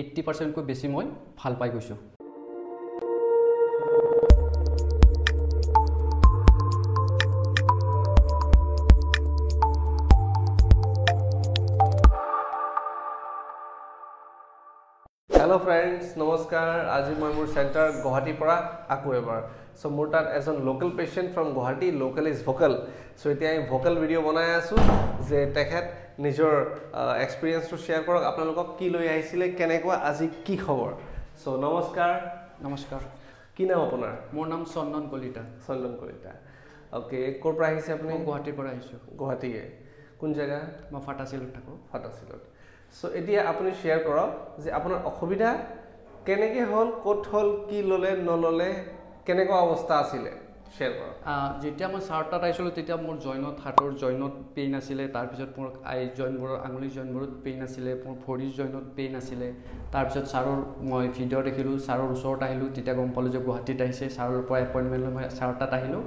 80% কৈ বেছি মই ভাল পাই গৈছো Hello friends, namaskar. আজি মই মোৰ চেণ্টাৰ গুৱাহাটীৰ পৰা আকৌ এবাৰ সো মোৰ তাত এজন local patient from Guwahati local is vocal so এতিয়া আমি ভোকাল ভিডিও বনাই আছো যে তেখেত নিজৰ এক্সপেৰিয়েন্সটো শেয়াৰ কৰক আপোনালোকক কি লৈ আহিছিলে কেনেকুৱা আজি কি খবৰ সো নমস্কাৰ কি নাম আপোনাৰ মোৰ নাম চন্দন কলিতা ওকে কোৰ পৰা আহিছে আপুনি গুৱাহাটীৰ পৰা আহিছো গুৱাহাটীয়ে কোন জায়গা মই ফাটাছিলত থাকো সো এতিয়া আপুনি শেয়াৰ কৰক যে আপোনাৰ অসুবিধা কেনেকৈ হল ক'ত হল কি ললে নললে কেনেকুৱা অৱস্থা আছিল শেয়াৰ কৰক যেতিয়া মই সাৰটা আহিছিলো তেতিয়া মোৰ জইনত হাতৰ জইনত পেইন আছিল তাৰ পিছত মোৰ আই জইনবোৰ আঙুলি জইনবোৰত পেইন আছিল মোৰ ভৰিৰ জইনত পেইন আছিল তাৰ পিছত সাৰৰ মই ভিডিও দেখিলো সাৰৰ ওচৰত আহিলো তেতিয়া গম পালো যে গুৱাহাটীত আহিছে সাৰৰ পৰা এপইন্টমেন্ট লৈ মই সাৰটাত আহিলো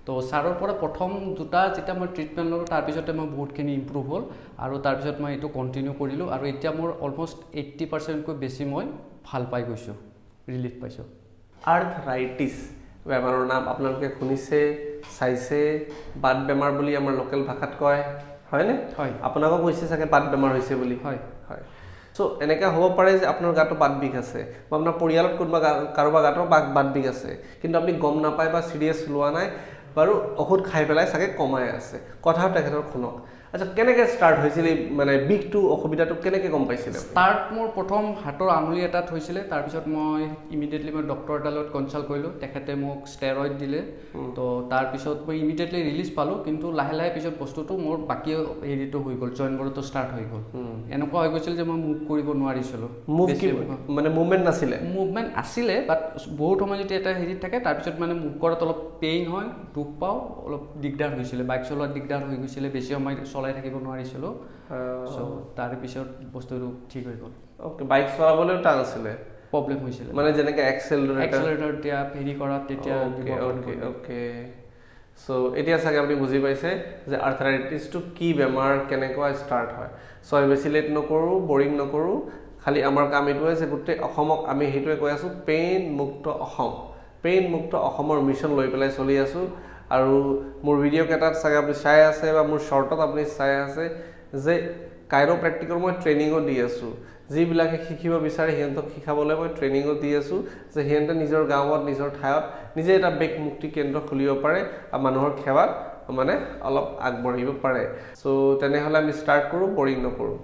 তো সাৰৰ পৰা প্ৰথম দুটা যেতিয়া মই ট্ৰিটমেন্ট ললো তাৰ পিছতে মই বহুতখিনি ইমপ্ৰুভ হল আৰু তাৰ পিছত মই এটো কন্টিনিউ কৰিলো আৰু এতিয়া মোৰ অলমোস্ট 80% কৈ বেছি মই ভাল পাই গৈছো ৰিলিফ পাইছো আৰ্থৰাইটিছ বেমাৰৰ নাম আপোনালোকে শুনিছে চাইছে বাত বেমাৰ বুলি আমাৰ লোকেল ভাষাত কয় হয়নে হয় আপোনাকো কৈছে চাগে বাত বেমাৰ হৈছে বুলি হয় সো এনেকা হ'ব পাৰে যে আপোনাৰ গাটো বাত বিষ আছে বা আপোনাৰ পৰিয়ালত কোনোবা কাৰোবাৰ গাটো বাত বিষ আছে কিন্তু আপুনি গম নাপায় বা সিৰিয়াছ লোৱা নাই বাৰু ঔষধ খাই পেলাই চাগে কমাই আছে কথা তেখেতৰ শুনক আচ্ছা কেনেকৈ ষ্টাৰ্ট হৈছিল মানে বিগটো অসুবিধাটো কেনেকৈ গম পাইছিল ষ্টাৰ্ট মোৰ প্ৰথম হাতৰ আঙুলি এটাত হৈছিল তাৰ পিছত মই ইমিডিয়েটলি মই ডক্টৰ এটাৰ লগত কনসাল্ট কৰিলো তেখেতে মোক ষ্টেৰয়েড দিলে তো তাৰ পিছত মই ইমিডিয়েটলি ৰিলিজ পালো কিন্তু লাহে লাহে পিছত বস্তুটো মোৰ বাকি হেৰিটো হৈ গ'ল জইনবোৰটো ষ্টাৰ্ট হৈ গ'ল এনেকুৱা হৈ গৈছিল যে মই মুভ কৰিব নোৱাৰিছিলো মানে মুভমেন্ট নাছিলে মুভমেন্ট আছিলে বাট বহুত সময় যদি এটা হেৰি থাকে তাৰ পিছত মানে মুভ কৰাত অলপ পেইন হয় দুখ পাও অলপ দিগদাৰ হৈছিল বাইক চলোৱাত দিগদাৰ হৈ গৈছিল বেছি সময় চলাই থাকিব নোৱাৰিছিলো সো তাৰ পিছত বস্তুটো ঠিক হৈ গ'ল ওকে বাইক চলাবলৈ টান আছিল প্ৰবলেম হৈছিল মানে যেনেকৈ এক্সেলাৰেটৰ দিয়া ফেৰি কৰা তেতিয়া ওকে সো এতিয়া চাগে আপুনি বুজি পাইছে যে আৰ্থৰাইটিছটো কি বেমাৰ কেনেকুৱা ষ্টাৰ্ট হয় সো বেছি লেট নকৰো বৰিং নকৰো খালি আমাৰ কাম এইটোৱে যে গোটেই অসমক আমি হেইটোৱে কৈ আছো পেইন মুক্ত অসমৰ মিছন লৈ পেলাই চলি আছো আৰু মোৰ ভিডিও কেটাত চাগে আপুনি চাই আছে বা মোৰ শৰ্টত আপুনি চাই আছে যে কাইৰোপ্ৰেক্টিকৰ মই ট্ৰেইনিংও দি আছো যিবিলাকে শিকিব বিচাৰে হিয়ন্তক শিকাবলৈ মই ট্ৰেইনিংও দি আছো যে হিয়ন্তে নিজৰ গাঁৱত নিজৰ ঠাইত নিজে এটা বেক মুক্তি কেন্দ্ৰ খুলিব পাৰে আৰু মানুহৰ সেৱাত মানে অলপ আগবঢ়িব পাৰে সো তেনেহলে আমি ষ্টাৰ্ট কৰো বৰিং নকৰো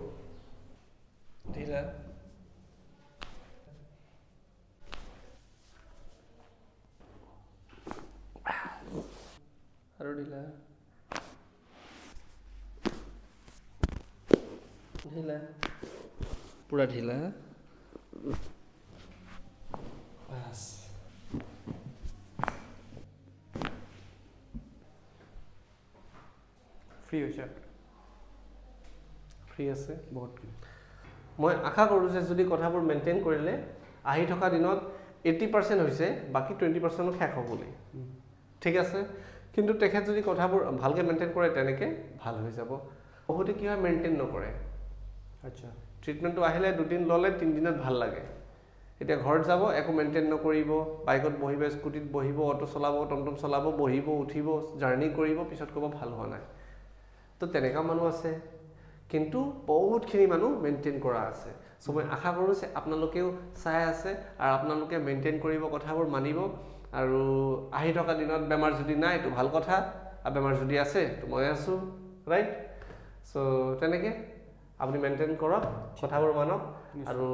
ঢিলা আৰু ঢিলা পুৰা ঢিলা বাস ফ্ৰী হৈছে ফ্ৰী আছে বহুত মই আশা কৰোঁ যে যদি কথাবোৰ মেইনটেইন কৰিলে আহি থকা দিনত 80% হৈছে বাকি 20% শেষ হ'ব বুলি ঠিক আছে কিন্তু তেখেত যদি কথাবোৰ ভালকৈ মেইনটেইন কৰে তেনেকৈ ভাল হৈ যাব বহুতে কি হয় মেইনটেইন নকৰে আচ্ছা ট্ৰিটমেন্টটো আহিলে দুদিন ললে 3 দিনত ভাল লাগে এতিয়া ঘৰত যাব একো মেইনটেইন নকৰিব বাইকত বহিব স্কুটিত বহিব অটো চলাব টমটম চলাব বহিব উঠিব জাৰ্নি কৰিব পিছত ক'ব ভাল হোৱা নাই তো তেনেকা মানুহ আছে কিন্তু বহুতখিনি মানুহ মেইনটেইন কৰা আছে সো মই আশা কৰোঁ যে আপোনালোকেও চাই আছে আৰু আপোনালোকে মেইনটেইন কৰিব কথাবোৰ মানিব আৰু আহি থকা দিনত বেমাৰ যদি নাই তো ভাল কথা আৰু বেমাৰ যদি আছে তো মই আছো ৰাইট সো তেনেকৈ আপুনি মেইনটেইন কৰক কথাবোৰ মানক আৰু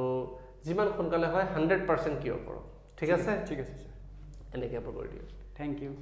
যিমান সোনকালে হয় 100% কিয়ৰ কৰক ঠিক আছে স্যাৰ এনেকৈ আপুনি কৰি দিয়ক থ্যাংক ইউ